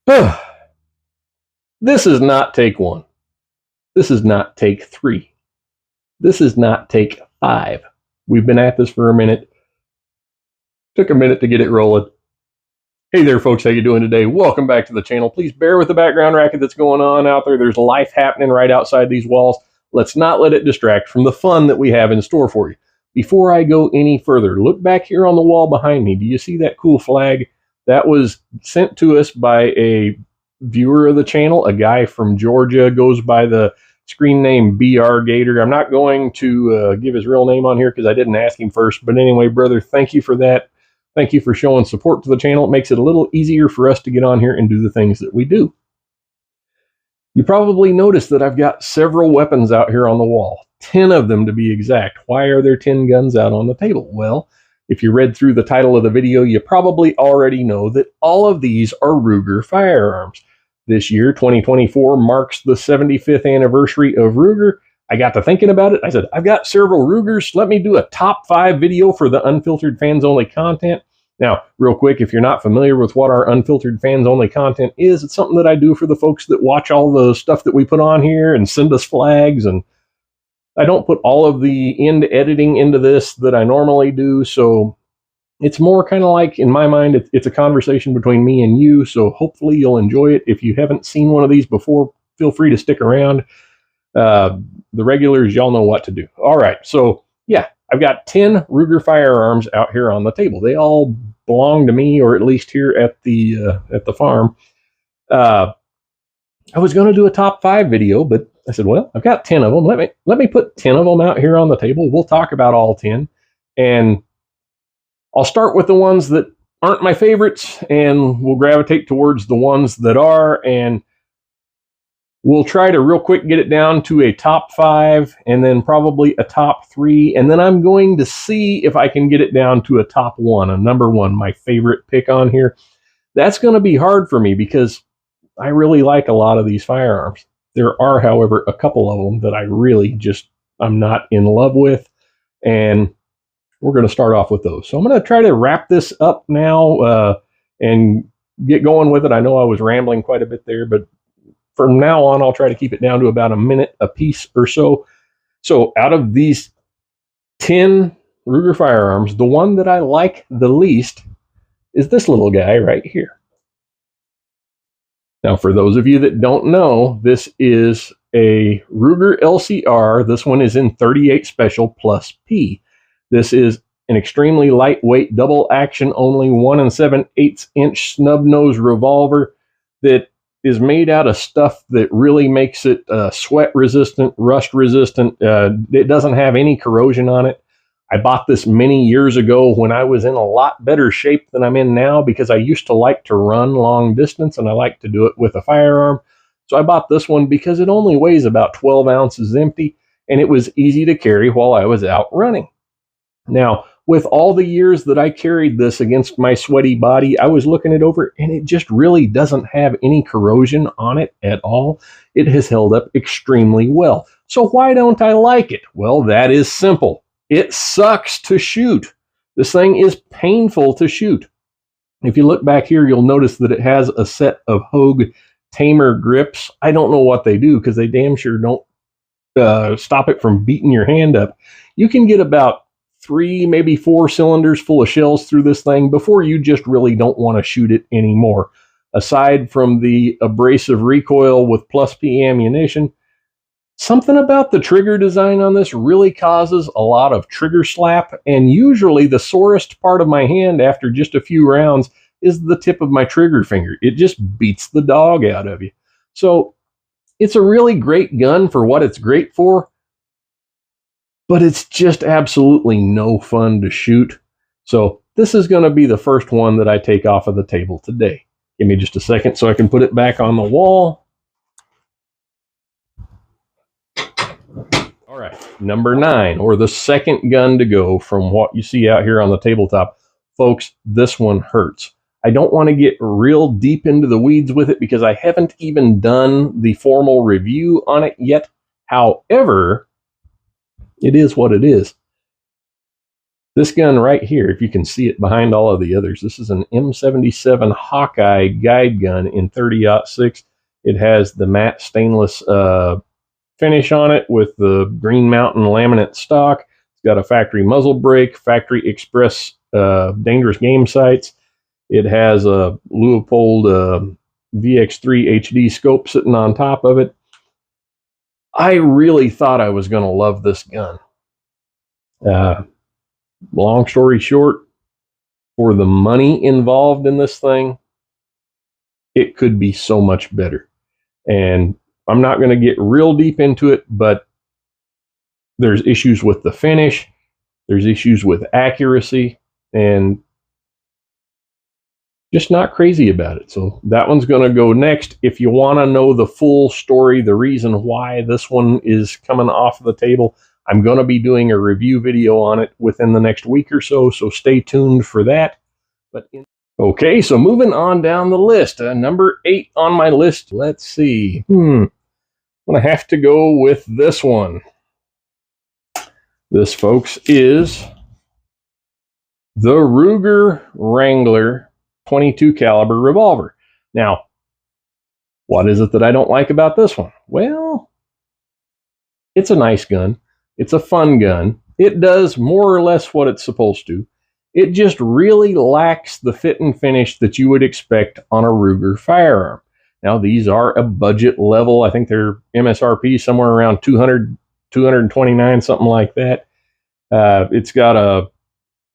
This is not take one. This is not take three. This is not take five. We've been at this for a minute. Took a minute to get it rolling. Hey there, folks. How you doing today? Welcome back to the channel. Please bear with the background racket that's going on out there. There's life happening right outside these walls. Let's not let it distract from the fun that we have in store for you. Before I go any further, look back here on the wall behind me. Do you see that cool flag? That was sent to us by a viewer of the channel. A guy from Georgia, goes by the screen name BR Gator. I'm not going to give his real name on here because I didn't ask him first. But anyway, brother, thank you for that. Thank you for showing support to the channel. It makes it a little easier for us to get on here and do the things that we do. You probably noticed that I've got several weapons out here on the wall, 10 of them to be exact. Why are there 10 guns out on the table? Well, if you read through the title of the video, you probably already know that all of these are Ruger firearms. This year, 2024, marks the 75th anniversary of Ruger. I got to thinking about it. I said, I've got several Rugers. Let me do a top 5 video for the unfiltered fans only content. Now, real quick, if you're not familiar with what our unfiltered fans only content is, it's something that I do for the folks that watch all the stuff that we put on here and send us flags. And I don't put all of the end editing into this that I normally do. So it's more kind of like, in my mind, it's a conversation between me and you. So hopefully you'll enjoy it. If you haven't seen one of these before, feel free to stick around. The regulars, y'all know what to do. All right, so yeah, I've got 10 Ruger firearms out here on the table. They all belong to me, or at least here at the farm. I was going to do a top 5 video, but I said, well, I've got 10 of them. Let me put 10 of them out here on the table. We'll talk about all 10, and I'll start with the ones that aren't my favorites, and we'll gravitate towards the ones that are, and we'll try to real quick get it down to a top 5 and then probably a top 3. And then I'm going to see if I can get it down to a top 1, a number 1, my favorite pick on here. That's going to be hard for me because I really like a lot of these firearms. There are, however, a couple of them that I really I'm not in love with. And we're going to start off with those. So I'm going to try to wrap this up now and get going with it. I know I was rambling quite a bit there, but from now on, I'll try to keep it down to about a minute a piece or so. So out of these 10 Ruger firearms, the one that I like the least is this little guy right here. Now, for those of you that don't know, this is a Ruger LCR. This one is in 38 Special plus P. This is an extremely lightweight, double action, only 1 7/8 inch snub nose revolver that is made out of stuff that really makes it sweat resistant, rust resistant. It doesn't have any corrosion on it. I bought this many years ago when I was in a lot better shape than I'm in now because I used to like to run long distance and I like to do it with a firearm. So I bought this one because it only weighs about 12 ounces empty and it was easy to carry while I was out running. Now, with all the years that I carried this against my sweaty body, I was looking it over and it just really doesn't have any corrosion on it at all. It has held up extremely well. So why don't I like it? Well, that is simple. It sucks to shoot. This thing is painful to shoot. If you look back here, you'll notice that it has a set of Hogue Tamer grips. I don't know what they do because they damn sure don't stop it from beating your hand up. You can get about 3, maybe 4 cylinders full of shells through this thing before you just really don't want to shoot it anymore. Aside from the abrasive recoil with plus P ammunition, something about the trigger design on this really causes a lot of trigger slap, and usually the sorest part of my hand after just a few rounds is the tip of my trigger finger. It just beats the dog out of you. So it's a really great gun for what it's great for, but it's just absolutely no fun to shoot. So this is going to be the first one that I take off of the table today. Give me just a second so I can put it back on the wall. All right, number 9, or the second gun to go from what you see out here on the tabletop. Folks, this one hurts. I don't want to get real deep into the weeds with it because I haven't even done the formal review on it yet. However, it is what it is. This gun right here, if you can see it behind all of the others, this is an M77 Hawkeye guide gun in 30-06. It has the matte stainless finish on it with the Green Mountain laminate stock. It's got a factory muzzle brake, factory express dangerous game sights. It has a Leupold VX3 HD scope sitting on top of it. I really thought I was going to love this gun. Long story short, for the money involved in this thing, it could be so much better. And I'm not going to get real deep into it, but there's issues with the finish, there's issues with accuracy, and just not crazy about it. So that one's going to go next. If you want to know the full story, the reason why this one is coming off the table, I'm going to be doing a review video on it within the next week or so, so stay tuned for that. Okay, so moving on down the list, number 8 on my list. Let's see. I'm going to have to go with this one. This, folks, is the Ruger Wrangler 22 caliber revolver. Now, what is it that I don't like about this one? Well, it's a nice gun. It's a fun gun. It does more or less what it's supposed to. It just really lacks the fit and finish that you would expect on a Ruger firearm. Now, these are a budget level. I think they're MSRP somewhere around $200, $229, something like that. It's got a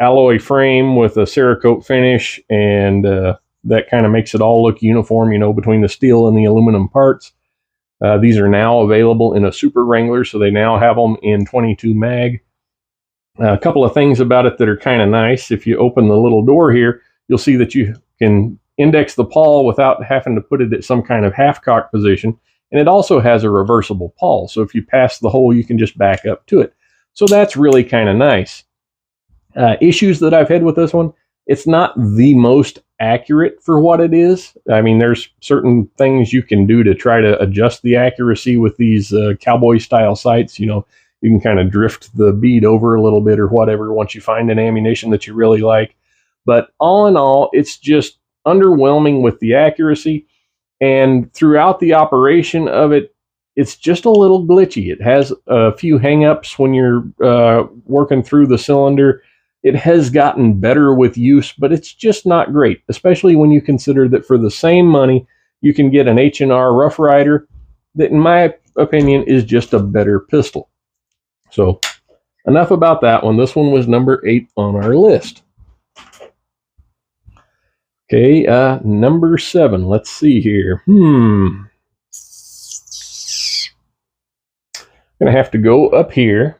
alloy frame with a Cerakote finish, and that kind of makes it all look uniform, you know, between the steel and the aluminum parts. These are now available in a Super Wrangler, so they now have them in 22 mag. A couple of things about it that are kind of nice. If you open the little door here, you'll see that you can index the pawl without having to put it at some kind of half-cock position. And it also has a reversible pawl, so if you pass the hole, you can just back up to it. So that's really kind of nice. Issues that I've had with this one, it's not the most accurate for what it is. I mean, there's certain things you can do to try to adjust the accuracy with these cowboy-style sights. You know, you can kind of drift the bead over a little bit or whatever once you find an ammunition that you really like. But all in all, it's just underwhelming with the accuracy. And throughout the operation of it, it's just a little glitchy. It has a few hang-ups when you're working through the cylinder. It has gotten better with use, but it's just not great, especially when you consider that for the same money, you can get an H&R Rough Rider that, in my opinion, is just a better pistol. So, enough about that one. This one was number 8 on our list. Okay, number 7. Let's see here. I'm going to have to go up here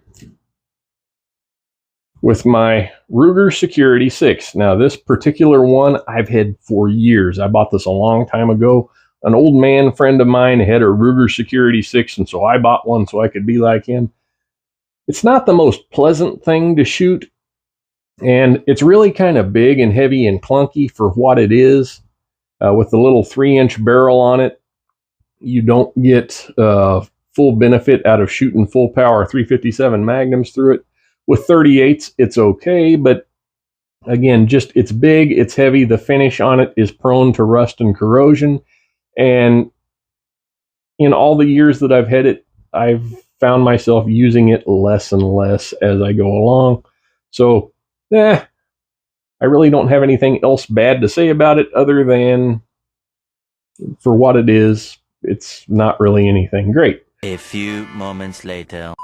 with my Ruger Security 6. Now, this particular one I've had for years. I bought this a long time ago. An old man friend of mine had a Ruger Security 6, and so I bought one so I could be like him. It's not the most pleasant thing to shoot, and it's really kind of big and heavy and clunky for what it is. With the little 3-inch barrel on it, you don't get full benefit out of shooting full power 357 Magnums through it. With 38s, it's okay, but again, just it's big, it's heavy, the finish on it is prone to rust and corrosion, and in all the years that I've had it, I've found myself using it less and less as I go along. So, I really don't have anything else bad to say about it other than for what it is, it's not really anything great. A few moments later.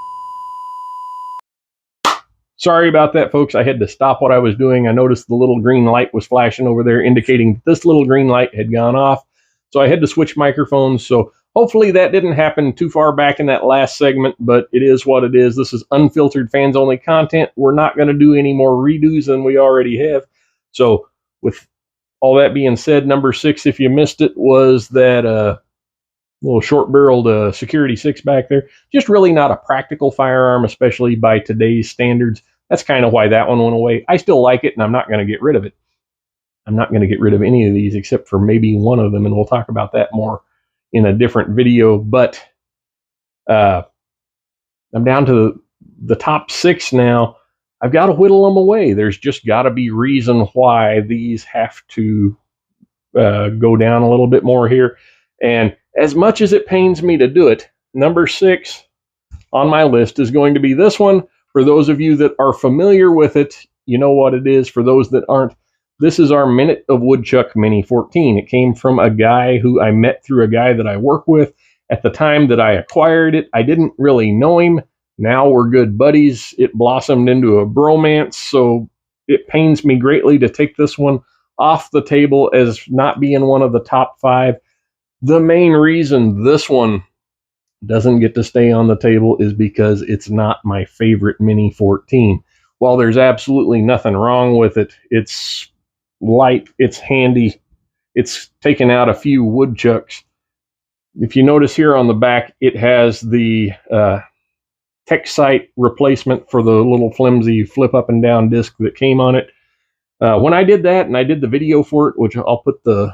Sorry about that, folks. I had to stop what I was doing. I noticed the little green light was flashing over there, indicating this little green light had gone off. So I had to switch microphones. So hopefully that didn't happen too far back in that last segment, but it is what it is. This is unfiltered fans-only content. We're not going to do any more redos than we already have. So with all that being said, number 6, if you missed it, was that little short-barreled Security 6 back there. Just really not a practical firearm, especially by today's standards. That's kind of why that one went away. I still like it, and I'm not going to get rid of it. I'm not going to get rid of any of these except for maybe one of them, and we'll talk about that more in a different video. But I'm down to the top 6 now. I've got to whittle them away. There's just got to be reason why these have to go down a little bit more here. And as much as it pains me to do it, number 6 on my list is going to be this one. For those of you that are familiar with it, you know what it is. For those that aren't, this is our Minute of Woodchuck Mini 14. It came from a guy who I met through a guy that I work with. At the time that I acquired it, I didn't really know him. Now we're good buddies. It blossomed into a bromance, so it pains me greatly to take this one off the table as not being one of the top 5. The main reason this one doesn't get to stay on the table is because it's not my favorite Mini 14. While there's absolutely nothing wrong with it, it's light, it's handy, it's taken out a few woodchucks. If you notice here on the back, it has the Texite replacement for the little flimsy flip up and down disc that came on it. When I did that, and I did the video for it, which I'll put the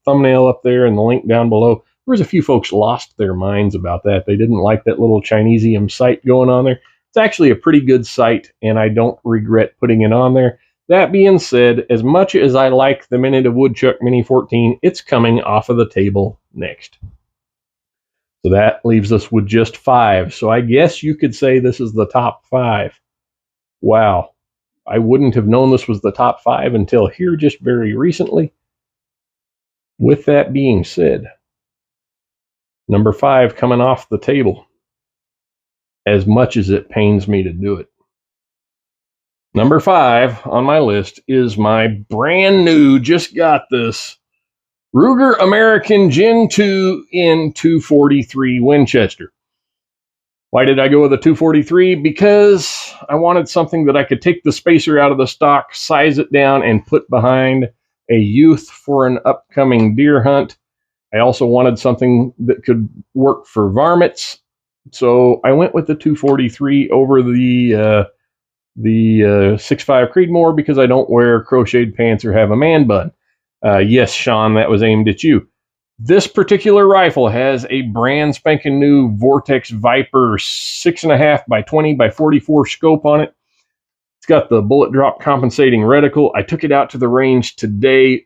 thumbnail up there and the link down below, there was a few folks lost their minds about that. They didn't like that little Chinesium sight going on there. It's actually a pretty good sight, and I don't regret putting it on there. That being said, as much as I like the Minute of Woodchuck Mini 14, it's coming off of the table next. So that leaves us with just 5. So I guess you could say this is the top 5. Wow. I wouldn't have known this was the top 5 until here just very recently. With that being said, number 5 coming off the table, as much as it pains me to do it. Number 5 on my list is my brand new, just got this, Ruger American Gen 2 in 243 Winchester. Why did I go with a 243? Because I wanted something that I could take the spacer out of the stock, size it down, and put behind a youth for an upcoming deer hunt. I also wanted something that could work for varmints, so I went with the 243 over the 6.5 Creedmoor because I don't wear crocheted pants or have a man bun. Yes, Sean, that was aimed at you. This particular rifle has a brand spanking new Vortex Viper 6.5 by 20 by 44 scope on it. It's got the bullet drop compensating reticle. I took it out to the range today.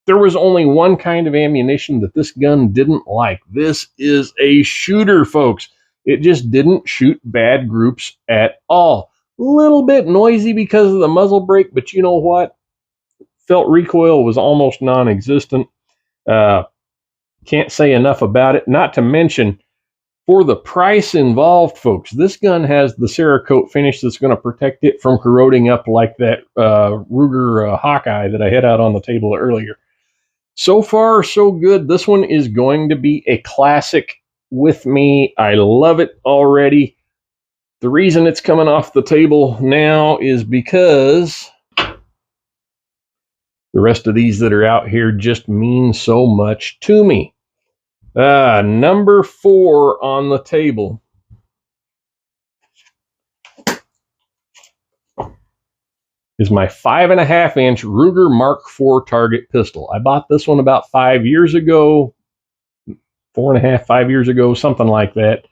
There was only one kind of ammunition that this gun didn't like. This is a shooter, folks. It just didn't shoot bad groups at all. A little bit noisy because of the muzzle brake, but you know what? Felt recoil was almost non-existent. Can't say enough about it. Not to mention, for the price involved, folks, this gun has the Cerakote finish that's going to protect it from corroding up like that Ruger Hawkeye that I had out on the table earlier. So far, so good. This one is going to be a classic with me. I love it already. The reason it's coming off the table now is because the rest of these that are out here just mean so much to me. Number 4 on the table is my 5.5-inch Ruger Mark IV target pistol. I bought this one about 5 years ago, 4.5, 5 years ago, something like that.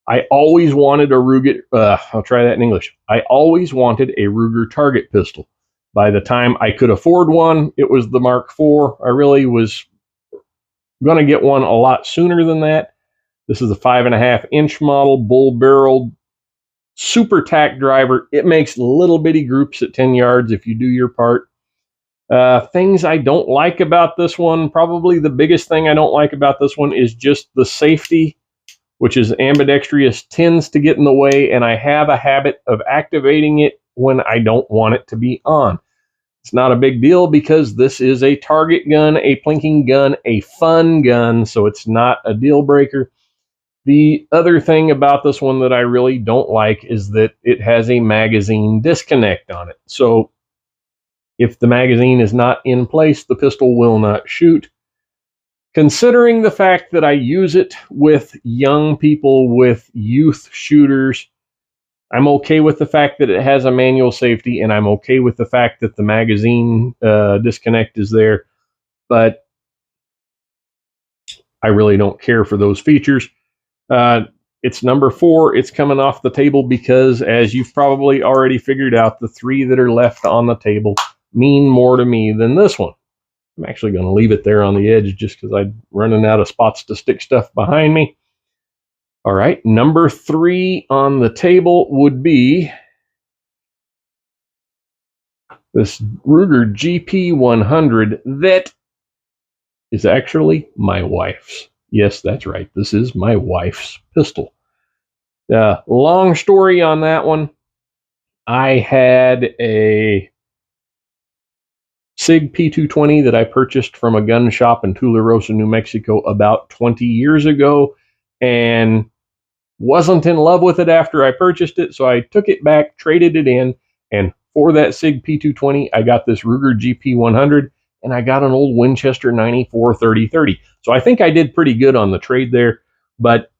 I always wanted a Ruger, I'll try that in English. I always wanted a Ruger target pistol. By the time I could afford one, it was the Mark IV. I really was going to get one a lot sooner than that. This is a 5.5-inch model, bull-barreled, super tack driver. It makes little bitty groups at 10 yards if you do your part. Things I don't like about this one, probably the biggest thing I don't like about this one is just the safety, which is ambidextrous, tends to get in the way, and I have a habit of activating it when I don't want it to be on. It's not a big deal because this is a target gun, a plinking gun, a fun gun, so it's not a deal breaker. The other thing about this one that I really don't like is that it has a magazine disconnect on it. So if the magazine is not in place, the pistol will not shoot. Considering the fact that I use it with young people, with youth shooters, I'm okay with the fact that it has a manual safety, and I'm okay with the fact that the magazine disconnect is there, but I really don't care for those features. It's number 4. It's coming off the table because, as you've probably already figured out, the 3 that are left on the table mean more to me than this one. I'm actually going to leave it there on the edge just because I'm running out of spots to stick stuff behind me. All right, number 3 on the table would be this Ruger GP100 that is actually my wife's. Yes, that's right. This is my wife's pistol. Long story on that one. I had a SIG P220 that I purchased from a gun shop in Tularosa, New Mexico about 20 years ago, and wasn't in love with it after I purchased it, so I took it back, traded it in, and for that SIG P220, I got this Ruger GP100, and I got an old Winchester 94 30-30. So I think I did pretty good on the trade there, but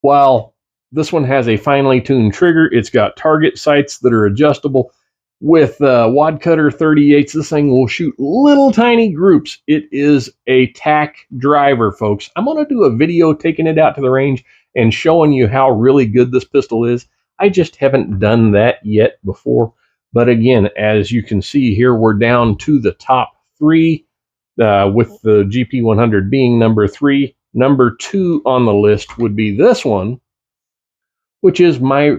while this one has a finely tuned trigger, it's got target sights that are adjustable. With wad cutter 38s, this thing will shoot little tiny groups. It is a tack driver, folks. I'm going to do a video taking it out to the range and showing you how really good this pistol is. I just haven't done that yet before. But again, as you can see here, we're down to the top 3, with the GP100 being number 3. Number 2 on the list would be this one, which is my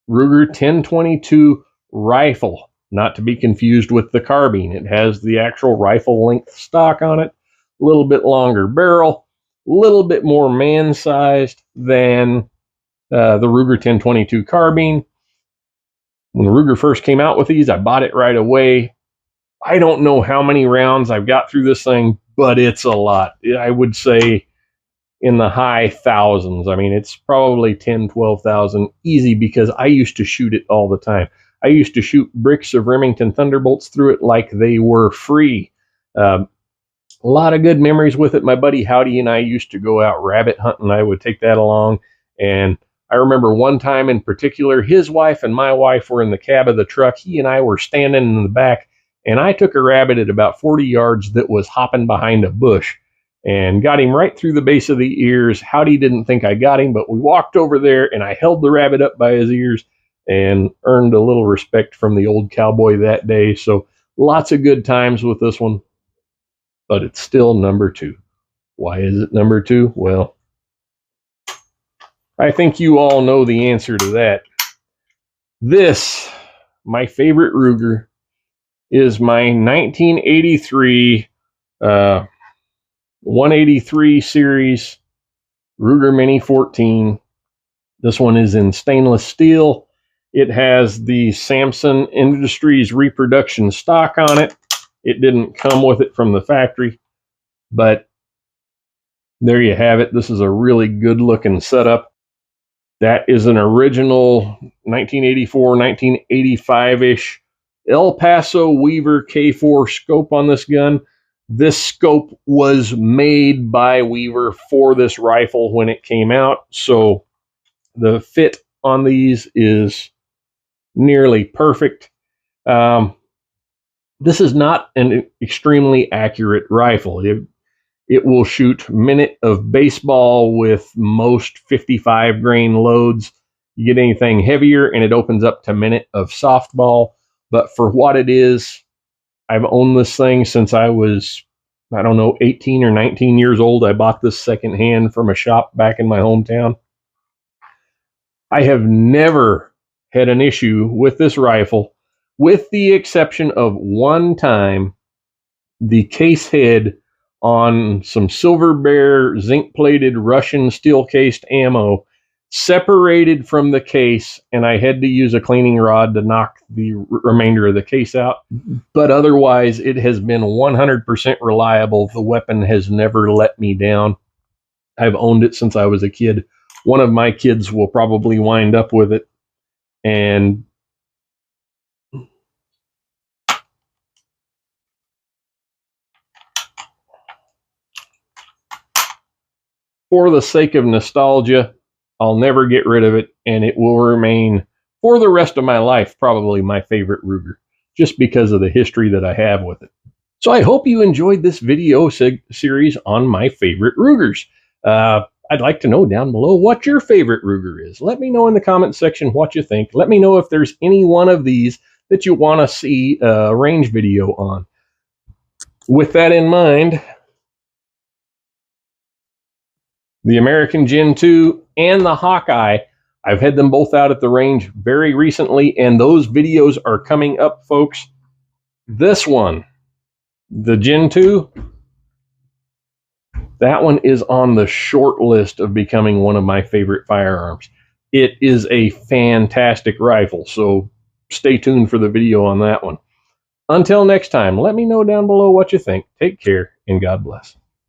Ruger 1022 rifle, not to be confused with the carbine. It has the actual rifle length stock on it, a little bit longer barrel, a little bit more man-sized than the Ruger 1022 carbine. When the Ruger first came out with these, I bought it right away. I don't know how many rounds I've got through this thing, but it's a lot. I would say in the high thousands. I mean, it's probably 10, 12,000 easy because I used to shoot it all the time. I used to shoot bricks of Remington Thunderbolts through it like they were free. A lot of good memories with it. My buddy Howdy and I used to go out rabbit hunting. I would take that along. And I remember one time in particular, his wife and my wife were in the cab of the truck. He and I were standing in the back, and I took a rabbit at about 40 yards that was hopping behind a bush and got him right through the base of the ears. Howdy didn't think I got him, but we walked over there and I held the rabbit up by his ears and earned a little respect from the old cowboy that day. So lots of good times with this one, but it's still number 2. Why is it number 2? Well, I think you all know the answer to that. This, my favorite Ruger, is my 1983 183 series Ruger Mini 14. This one is in stainless steel. It has the Samson Industries reproduction stock on it. It didn't come with it from the factory, but there you have it. This is a really good looking setup. That is an original 1984, 1985-ish El Paso Weaver K4 scope on this gun. This scope was made by Weaver for this rifle when it came out, so the fit on these is nearly perfect. This is not an extremely accurate rifle. It will shoot minute of baseball with most 55 grain loads. You get anything heavier and it opens up to minute of softball. But for what it is, I've owned this thing since I was, 18 or 19 years old. I bought this secondhand from a shop back in my hometown. I have never had an issue with this rifle, with the exception of one time. The case head on some Silver Bear zinc-plated Russian steel-cased ammo separated from the case, and I had to use a cleaning rod to knock the remainder of the case out. But otherwise, it has been 100% reliable. The weapon has never let me down. I've owned it since I was a kid. One of my kids will probably wind up with it. And for the sake of nostalgia, I'll never get rid of it, and it will remain for the rest of my life probably my favorite Ruger, just because of the history that I have with it. So I hope you enjoyed this video series on my favorite Rugers. I'd like to know down below what your favorite Ruger is. Let me know in the comment section what you think. Let me know if there's any one of these that you want to see a range video on. With that in mind, the American Gen 2 and the Hawkeye, I've had them both out at the range very recently, and those videos are coming up, folks. This one, the Gen 2, that one is on the short list of becoming one of my favorite firearms. It is a fantastic rifle, so stay tuned for the video on that one. Until next time, let me know down below what you think. Take care, and God bless.